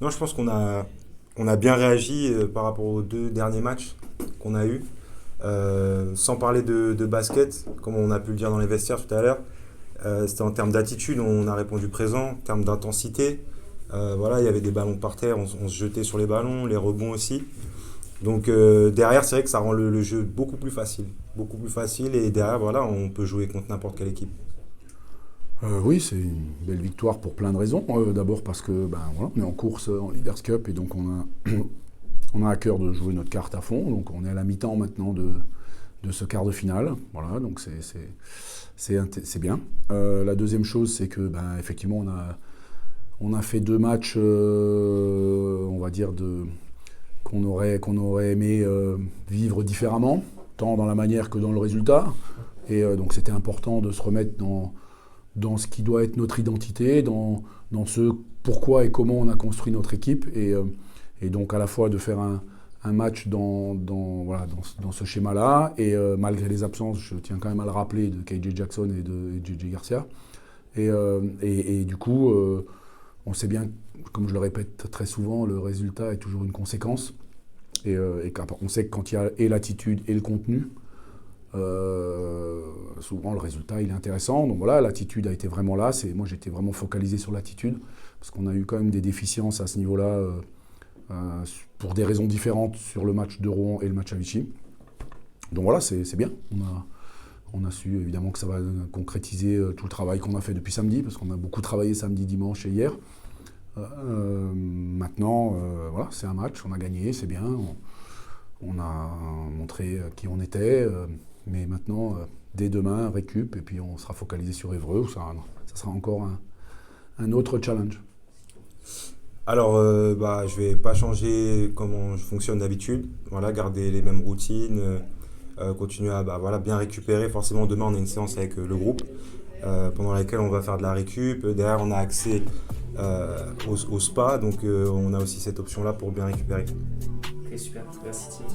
Non, je pense qu'on a bien réagi par rapport aux deux derniers matchs qu'on a eus. Sans parler de basket, comme on a pu le dire dans les vestiaires tout à l'heure, c'était en termes d'attitude, on a répondu présent, en termes d'intensité. Voilà, il y avait des ballons par terre, on se jetait sur les ballons, les rebonds aussi. Donc derrière, c'est vrai que ça rend le jeu beaucoup plus facile. Beaucoup plus facile et derrière, voilà, on peut jouer contre n'importe quelle équipe. Oui, c'est une belle victoire pour plein de raisons. D'abord parce que voilà, on est en course en Leaders Cup et donc on a à cœur de jouer notre carte à fond. Donc on est à la mi-temps maintenant de ce quart de finale. Voilà, donc c'est bien. La deuxième chose, c'est que effectivement, on a fait deux matchs, on va dire, qu'on aurait aimé vivre différemment, tant dans la manière que dans le résultat. Et donc c'était important de se remettre dans ce qui doit être notre identité, dans ce pourquoi et comment on a construit notre équipe. Et donc à la fois de faire un match voilà, dans ce schéma-là, et malgré les absences, je tiens quand même à le rappeler, de KJ Jackson et de JJ Garcia. Et du coup, on sait bien, comme je le répète très souvent, le résultat est toujours une conséquence. Et on sait que quand il y a et l'attitude et le contenu, souvent le résultat il est intéressant. Donc voilà, l'attitude a été vraiment là. Moi j'étais vraiment focalisé sur l'attitude, parce qu'on a eu quand même des déficiences à ce niveau-là, pour des raisons différentes sur le match de Rouen et le match à Vichy. Donc voilà, c'est bien. On a su évidemment que ça va concrétiser tout le travail qu'on a fait depuis samedi, parce qu'on a beaucoup travaillé samedi, dimanche et hier. Maintenant, voilà, c'est un match, on a gagné, c'est bien. On a montré qui on était, mais maintenant, dès demain, récup, et puis on sera focalisé sur Évreux, où ça sera encore un autre challenge. Alors, je vais pas changer comment je fonctionne d'habitude. Voilà, garder les mêmes routines, continuer à voilà, bien récupérer. Forcément, demain, on a une séance avec le groupe pendant laquelle on va faire de la récup. Derrière, on a accès au spa, donc on a aussi cette option-là pour bien récupérer. Ok, super. Merci Thierry.